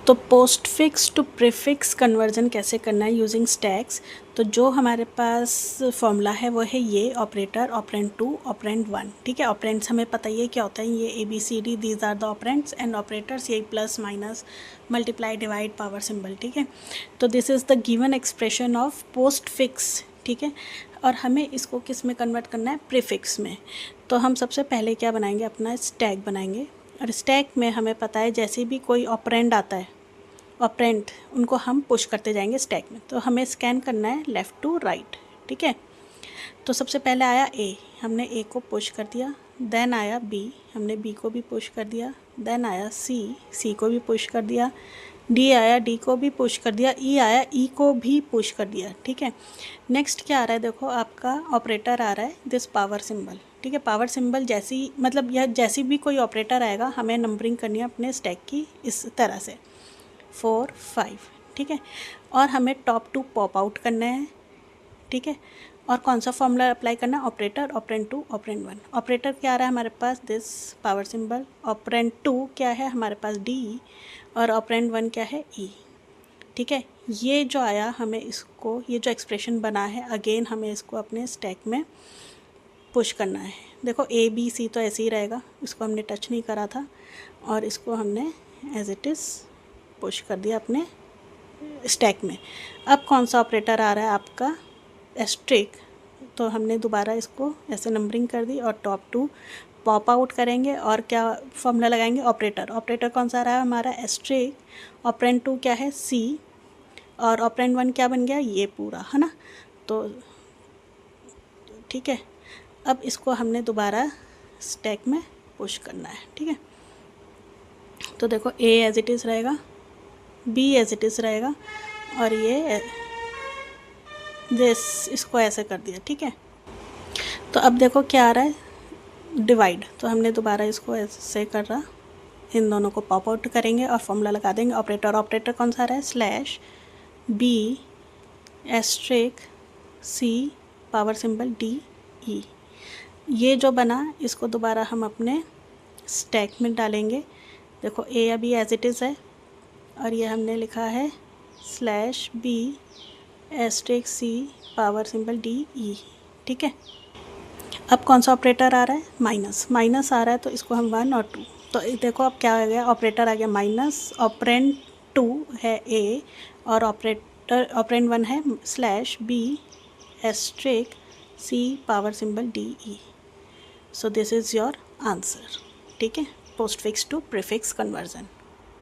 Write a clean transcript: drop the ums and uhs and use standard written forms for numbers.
तो postfix to prefix conversion कैसे करना है यूजिंग स्टैक्स। तो जो हमारे पास फॉर्मूला है वो है ये ऑपरेटर ऑपरेंड 2 ऑपरेंड 1। ठीक है, ऑपरेंड्स हमें पता ही है क्या होता है, ये ABCD these are the operands and operators यही plus minus multiply divide power symbol. ठीक है, तो this is the given expression of postfix. ठीक है, और हमें इसको किस में कन्वर्ट करना है, प्रीफिक्स में। तो हम सबसे पहले क्या बनाएंगे, अपना स्टैक बनाएंगे। और स्टैक में हमें पता है जैसे भी कोई ऑपरेंड आता है, ऑपरेंड उनको हम पुश करते जाएंगे स्टैक में। तो हमें स्कैन करना है लेफ़्ट टू राइट। ठीक है, तो सबसे पहले आया A, हमने A को पुश कर दिया। देन आया B, हमने B को भी पुश कर दिया। देन आया C को भी पुश कर दिया। D आया, D को भी पुश कर दिया। E आया, E को भी पुश कर दिया। ठीक है, नेक्स्ट क्या आ रहा है, देखो आपका ऑपरेटर आ रहा है दिस पावर सिंबल। ठीक है, पावर सिंबल जैसी मतलब यह जैसी भी कोई ऑपरेटर आएगा हमें नंबरिंग करनी है अपने स्टैक की इस तरह से 4 5। ठीक है, और हमें टॉप टू पॉप आउट करना है। ठीक है, और कौन सा फॉर्मूला अप्लाई करना है, ऑपरेटर ऑपरेंड 2 ऑपरेंड 1। ऑपरेटर क्या आ रहा है हमारे पास, दिस पावर सिंबल। ऑपरेंड 2 क्या है हमारे पास, D, और ऑपरेंड 1 क्या है, E। ठीक है, ये जो आया हमें इसको, ये जो एक्सप्रेशन बना है अगेन हमें इसको अपने स्टैक में पुश करना है। देखो ABC तो ऐसे ही रहेगा, इसको हमने टच नहीं करा था, और इसको हमने एज इट इज़ पुश कर दिया अपने स्टैक में। अब कौन सा ऑपरेटर आ रहा है आपका, एस्ट्रिक। तो हमने दोबारा इसको ऐसे नंबरिंग कर दी और टॉप टू पॉप आउट करेंगे और क्या फॉर्मूला लगाएंगे, ऑपरेटर। ऑपरेटर कौन सा आ रहा है हमारा, एस्ट्रिक। ऑपरेंड 2 क्या है, C, और ऑपरेंड 1 क्या बन गया, ये पूरा, है ना। तो ठीक है, अब इसको हमने दोबारा स्टैक में पुश करना है। ठीक है, तो देखो A एज इट इज़ रहेगा, B एज इट इज़ रहेगा, और ये दिस इसको ऐसे कर दिया। ठीक है, तो अब देखो क्या आ रहा है, डिवाइड। तो हमने दोबारा इसको ऐसे कर रहा, इन दोनों को पॉप आउट करेंगे और फॉर्मूला लगा देंगे ऑपरेटर। ऑपरेटर कौन सा आ रहा है, slash B asterisk C power symbol D E। ये जो बना इसको दोबारा हम अपने स्टैक में डालेंगे। देखो A अभी एज इट इज़ है, और ये हमने लिखा है slash B asterisk C power symbol D E। ठीक है, अब कौन सा ऑपरेटर आ रहा है, माइनस। माइनस आ रहा है तो इसको हम 1 और 2, तो देखो अब क्या आ गया, ऑपरेटर आ गया माइनस, ऑपरेंड 2 है A, और ऑपरेंड 1 है slash B asterisk C power symbol D E। So this is your answer. ठीक है, postfix to prefix conversion.